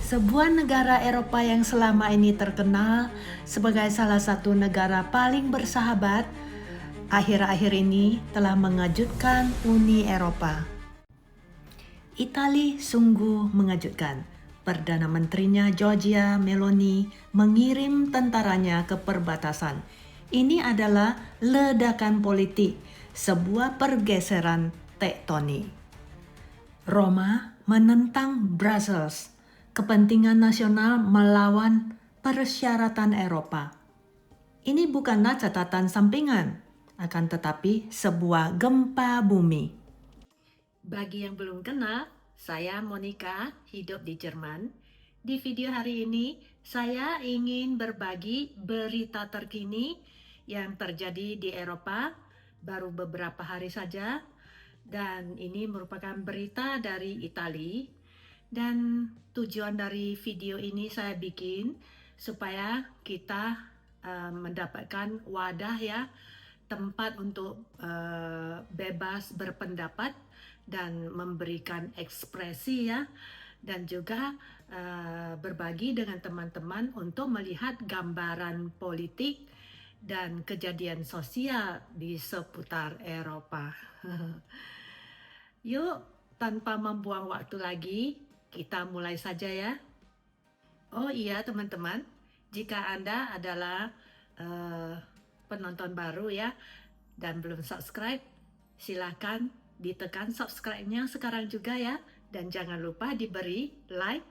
Sebuah negara Eropa yang selama ini terkenal sebagai salah satu negara paling bersahabat, akhir-akhir ini telah mengejutkan Uni Eropa. Italia sungguh mengejutkan. Perdana Menterinya Giorgia Meloni mengirim tentaranya ke perbatasan. Ini adalah ledakan politik, sebuah pergeseran tektonik. Roma menentang Brussels, kepentingan nasional melawan persyaratan Eropa. Ini bukanlah catatan sampingan, akan tetapi sebuah gempa bumi. Bagi yang belum kenal, saya Monica, hidup di Jerman. Di video hari ini, saya ingin berbagi berita terkini yang terjadi di Eropa baru beberapa hari saja. Dan ini merupakan berita dari Italia. Dan tujuan dari video ini saya bikin supaya kita mendapatkan wadah ya, tempat untuk bebas berpendapat dan memberikan ekspresi ya, dan juga berbagi dengan teman-teman untuk melihat gambaran politik dan kejadian sosial di seputar Eropa. Yuk, tanpa membuang waktu lagi, kita mulai saja ya. Oh iya teman-teman, jika Anda adalah penonton baru ya dan belum subscribe, silakan ditekan subscribe-nya sekarang juga ya. Dan jangan lupa diberi like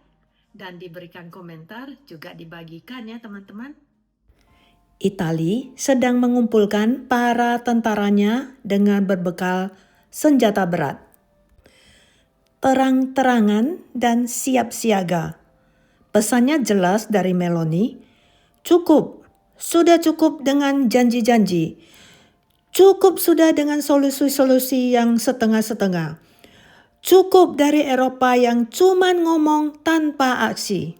dan diberikan komentar, juga dibagikan ya teman-teman. Italia sedang mengumpulkan para tentaranya dengan berbekal senjata berat. Terang-terangan dan siap siaga. Pesannya jelas dari Meloni, sudah cukup dengan janji-janji. Cukup sudah dengan solusi-solusi yang setengah-setengah. Cukup dari Eropa yang cuman ngomong tanpa aksi.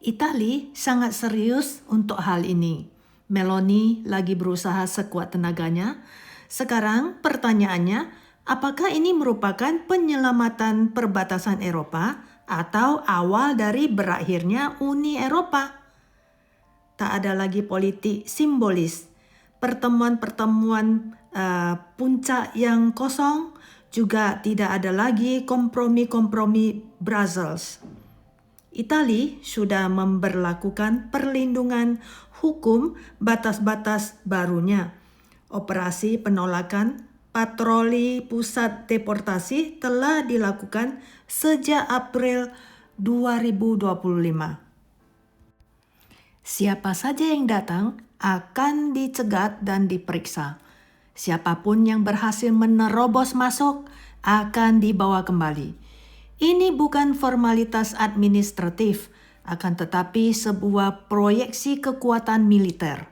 Italia sangat serius untuk hal ini. Meloni lagi berusaha sekuat tenaganya. Sekarang pertanyaannya, apakah ini merupakan penyelamatan perbatasan Eropa atau awal dari berakhirnya Uni Eropa? Tak ada lagi politik simbolis. Pertemuan-pertemuan puncak yang kosong, juga tidak ada lagi kompromi-kompromi Brussels. Italia sudah memberlakukan perlindungan hukum batas-batas barunya. Operasi penolakan patroli pusat deportasi telah dilakukan sejak April 2025. Siapa saja yang datang akan dicegat dan diperiksa. Siapapun yang berhasil menerobos masuk akan dibawa kembali. Ini bukan formalitas administratif, akan tetapi sebuah proyeksi kekuatan militer.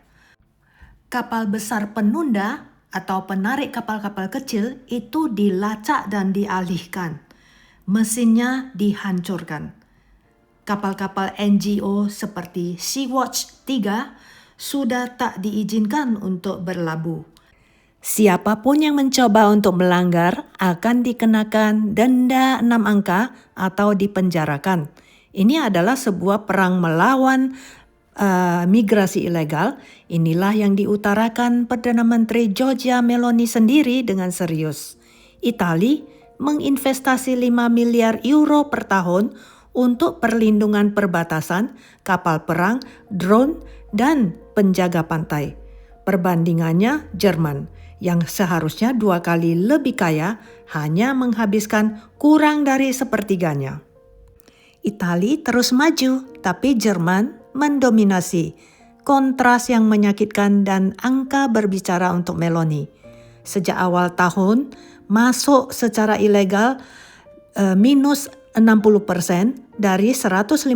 Kapal besar penunda atau penarik kapal-kapal kecil itu dilacak dan dialihkan. Mesinnya dihancurkan. Kapal-kapal NGO seperti Sea-Watch 3 sudah tak diizinkan untuk berlabuh. Siapapun yang mencoba untuk melanggar akan dikenakan denda 6 angka atau dipenjarakan. Ini adalah sebuah perang melawan migrasi ilegal. Inilah yang diutarakan Perdana Menteri Giorgia Meloni sendiri dengan serius. Italia menginvestasi 5 miliar euro per tahun untuk perlindungan perbatasan, kapal perang, drone, dan penjaga pantai. Perbandingannya Jerman, yang seharusnya 2 kali lebih kaya, hanya menghabiskan kurang dari sepertiganya. Italia terus maju, tapi Jerman mendominasi. Kontras yang menyakitkan dan angka berbicara untuk Meloni. Sejak awal tahun, masuk secara ilegal minus 60% dari 157.000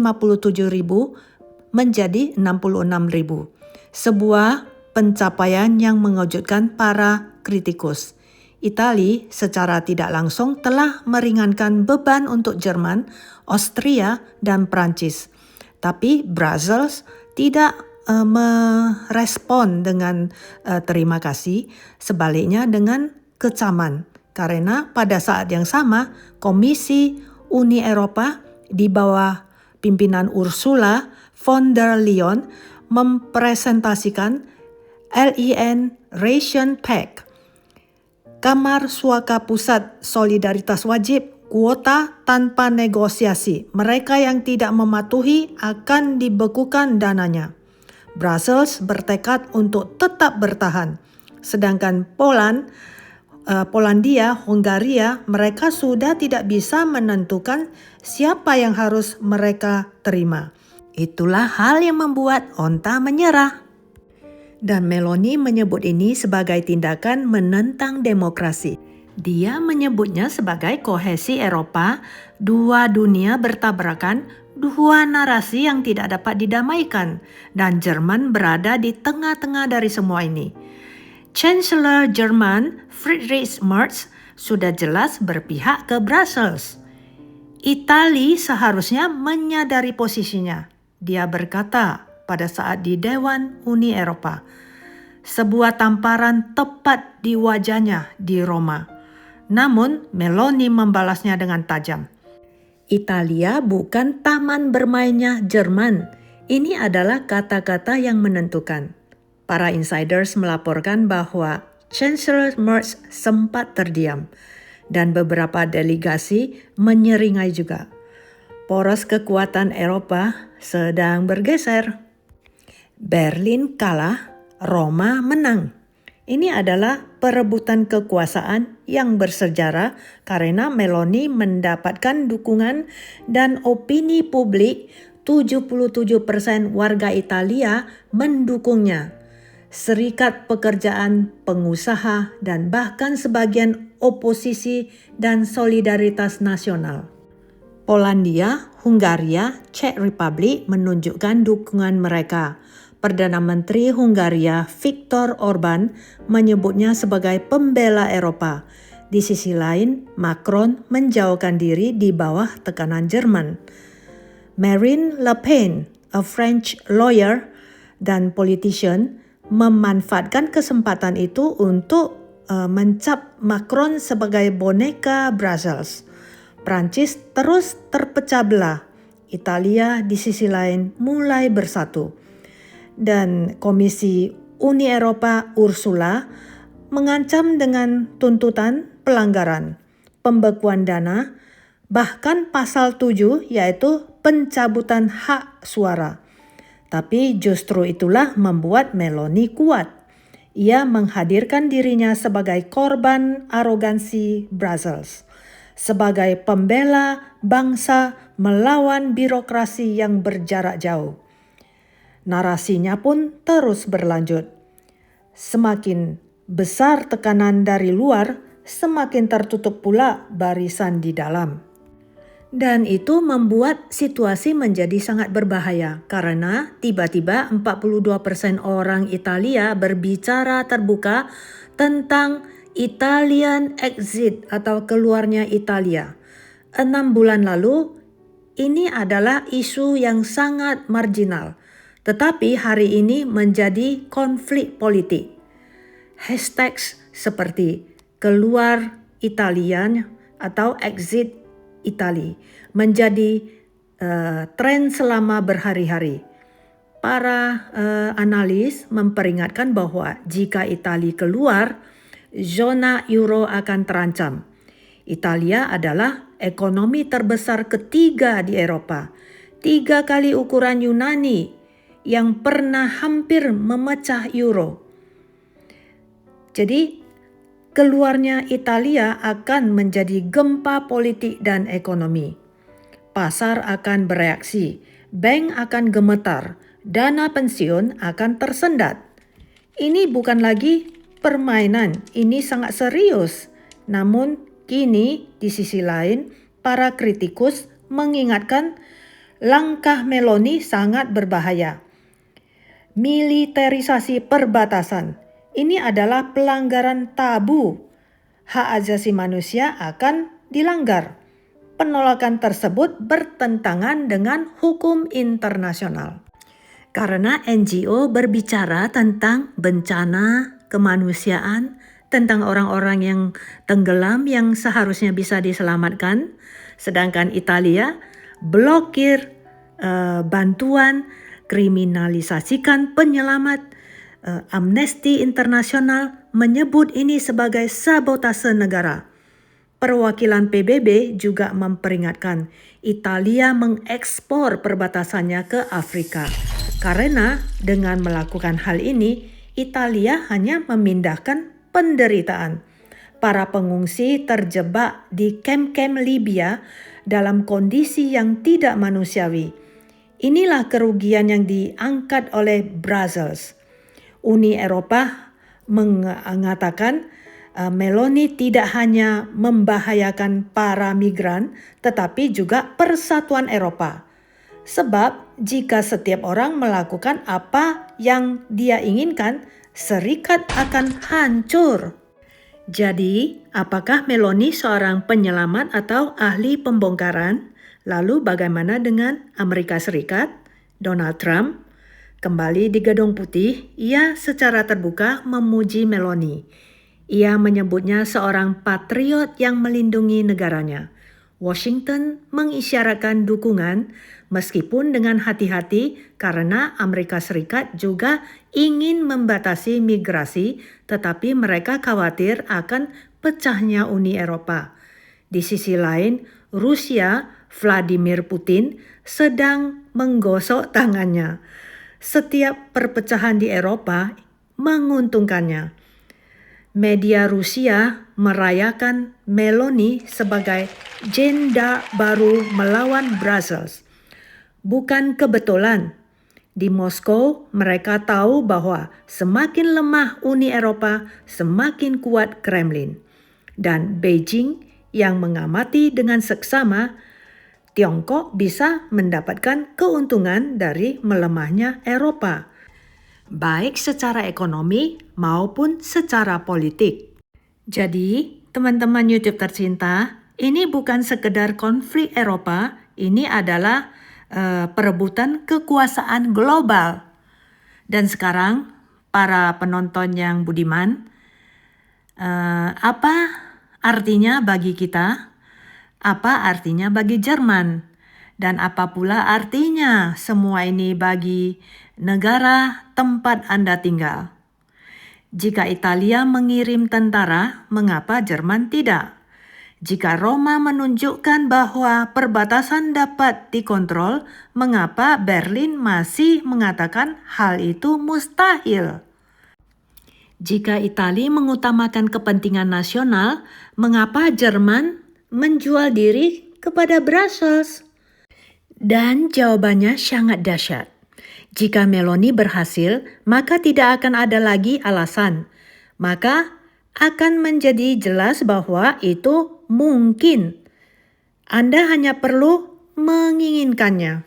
menjadi 66.000. Sebuah pencapaian yang mengejutkan para kritikus. Italia secara tidak langsung telah meringankan beban untuk Jerman, Austria, dan Prancis. Tapi Brussels tidak merespon dengan terima kasih, sebaliknya dengan kecaman. Karena pada saat yang sama, Komisi Uni Eropa di bawah pimpinan Ursula von der Leyen mempresentasikan LEN Ration Pack, Kamar Suaka Pusat Solidaritas Wajib, kuota tanpa negosiasi. Mereka yang tidak mematuhi akan dibekukan dananya. Brussels bertekad untuk tetap bertahan. Sedangkan Polandia, Hungaria, mereka sudah tidak bisa menentukan siapa yang harus mereka terima. Itulah hal yang membuat onta menyerah. Dan Meloni menyebut ini sebagai tindakan menentang demokrasi. Dia menyebutnya sebagai kohesi Eropa, dua dunia bertabrakan, dua narasi yang tidak dapat didamaikan, dan Jerman berada di tengah-tengah dari semua ini. Chancellor Jerman Friedrich Merz sudah jelas berpihak ke Brussels. Italia seharusnya menyadari posisinya. Dia berkata pada saat di Dewan Uni Eropa, sebuah tamparan tepat di wajahnya di Roma. Namun Meloni membalasnya dengan tajam. Italia bukan taman bermainnya Jerman. Ini adalah kata-kata yang menentukan. Para insiders melaporkan bahwa Chancellor Merz sempat terdiam dan beberapa delegasi menyeringai juga. Poros kekuatan Eropa sedang bergeser. Berlin kalah, Roma menang. Ini adalah perebutan kekuasaan yang bersejarah karena Meloni mendapatkan dukungan dan opini publik 77% warga Italia mendukungnya. Serikat pekerjaan, pengusaha, dan bahkan sebagian oposisi dan solidaritas nasional. Polandia, Hungaria, Czech Republic menunjukkan dukungan mereka. Perdana Menteri Hungaria Viktor Orban menyebutnya sebagai pembela Eropa. Di sisi lain, Macron menjauhkan diri di bawah tekanan Jerman. Marine Le Pen, a French lawyer dan politician, memanfaatkan kesempatan itu untuk mencap Macron sebagai boneka Brussels. Prancis terus terpecah belah. Italia di sisi lain mulai bersatu. Dan Komisi Uni Eropa Ursula mengancam dengan tuntutan pelanggaran, pembekuan dana, bahkan pasal 7 yaitu pencabutan hak suara. Tapi justru itulah membuat Meloni kuat. Ia menghadirkan dirinya sebagai korban arogansi Brussels, sebagai pembela bangsa melawan birokrasi yang berjarak jauh. Narasinya pun terus berlanjut. Semakin besar tekanan dari luar, semakin tertutup pula barisan di dalam. Dan itu membuat situasi menjadi sangat berbahaya karena tiba-tiba 42% orang Italia berbicara terbuka tentang Italian exit atau keluarnya Italia. 6 bulan lalu, ini adalah isu yang sangat marginal. Tetapi hari ini menjadi konflik politik. Hashtag seperti keluar Italian atau exit Italia menjadi tren selama berhari-hari. Para analis memperingatkan bahwa jika Italia keluar, zona euro akan terancam. Italia adalah ekonomi terbesar ketiga di Eropa, 3 kali ukuran Yunani yang pernah hampir memecah euro. Jadi keluarnya Italia akan menjadi gempa politik dan ekonomi. Pasar akan bereaksi, bank akan gemetar, dana pensiun akan tersendat. Ini bukan lagi permainan, ini sangat serius. Namun kini di sisi lain, para kritikus mengingatkan langkah Meloni sangat berbahaya. Militerisasi perbatasan. Ini adalah pelanggaran tabu. Hak asasi manusia akan dilanggar. Penolakan tersebut bertentangan dengan hukum internasional. Karena NGO berbicara tentang bencana kemanusiaan, tentang orang-orang yang tenggelam yang seharusnya bisa diselamatkan, sedangkan Italia blokir bantuan, kriminalisasikan penyelamat. Amnesty Internasional menyebut ini sebagai sabotase negara. Perwakilan PBB juga memperingatkan Italia mengekspor perbatasannya ke Afrika. Karena dengan melakukan hal ini, Italia hanya memindahkan penderitaan. Para pengungsi terjebak di kamp-kamp Libya dalam kondisi yang tidak manusiawi. Inilah kerugian yang diangkat oleh Brussels. Uni Eropa mengatakan Meloni tidak hanya membahayakan para migran, tetapi juga persatuan Eropa. Sebab jika setiap orang melakukan apa yang dia inginkan, serikat akan hancur. Jadi, apakah Meloni seorang penyelamat atau ahli pembongkaran? Lalu bagaimana dengan Amerika Serikat? Donald Trump? Kembali di Gedung Putih, ia secara terbuka memuji Meloni. Ia menyebutnya seorang patriot yang melindungi negaranya. Washington mengisyaratkan dukungan meskipun dengan hati-hati karena Amerika Serikat juga ingin membatasi migrasi, tetapi mereka khawatir akan pecahnya Uni Eropa. Di sisi lain, Rusia, Vladimir Putin sedang menggosok tangannya. Setiap perpecahan di Eropa menguntungkannya. Media Rusia merayakan Meloni sebagai jenda baru melawan Brussels. Bukan kebetulan. Di Moskow, mereka tahu bahwa semakin lemah Uni Eropa, semakin kuat Kremlin. Dan Beijing yang mengamati dengan seksama, Tiongkok bisa mendapatkan keuntungan dari melemahnya Eropa, baik secara ekonomi maupun secara politik. Jadi, teman-teman YouTube tercinta, ini bukan sekedar konflik Eropa, ini adalah perebutan kekuasaan global. Dan sekarang, para penonton yang budiman, apa artinya bagi kita? Apa artinya bagi Jerman? Dan apa pula artinya semua ini bagi negara tempat Anda tinggal? Jika Italia mengirim tentara, mengapa Jerman tidak? Jika Roma menunjukkan bahwa perbatasan dapat dikontrol, mengapa Berlin masih mengatakan hal itu mustahil? Jika Italia mengutamakan kepentingan nasional, mengapa Jerman menjual diri kepada Brussels? Dan jawabannya sangat dahsyat. Jika Meloni berhasil, maka tidak akan ada lagi alasan. Maka akan menjadi jelas bahwa itu mungkin. Anda hanya perlu menginginkannya.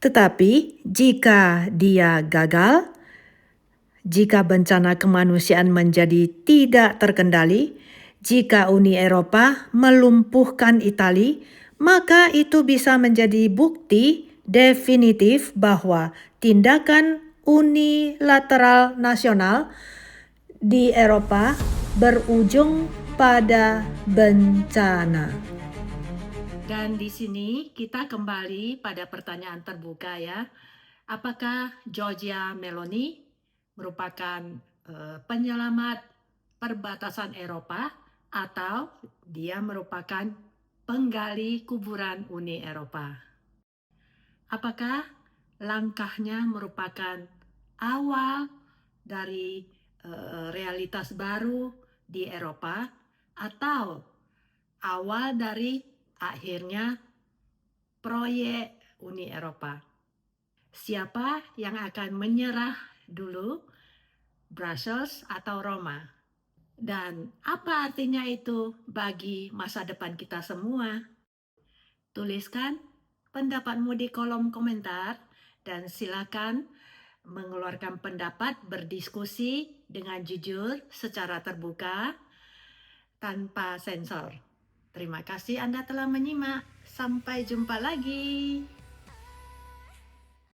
Tetapi jika dia gagal, jika bencana kemanusiaan menjadi tidak terkendali, jika Uni Eropa melumpuhkan Italia, maka itu bisa menjadi bukti definitif bahwa tindakan unilateral nasional di Eropa berujung pada bencana. Dan di sini kita kembali pada pertanyaan terbuka ya. Apakah Giorgia Meloni merupakan penyelamat perbatasan Eropa atau dia merupakan penggali kuburan Uni Eropa? Apakah langkahnya merupakan awal dari realitas baru di Eropa atau awal dari akhirnya proyek Uni Eropa? Siapa yang akan menyerah dulu, Brussels atau Roma? Dan apa artinya itu bagi masa depan kita semua? Tuliskan pendapatmu di kolom komentar dan silakan mengeluarkan pendapat, berdiskusi dengan jujur secara terbuka tanpa sensor. Terima kasih Anda telah menyimak. Sampai jumpa lagi.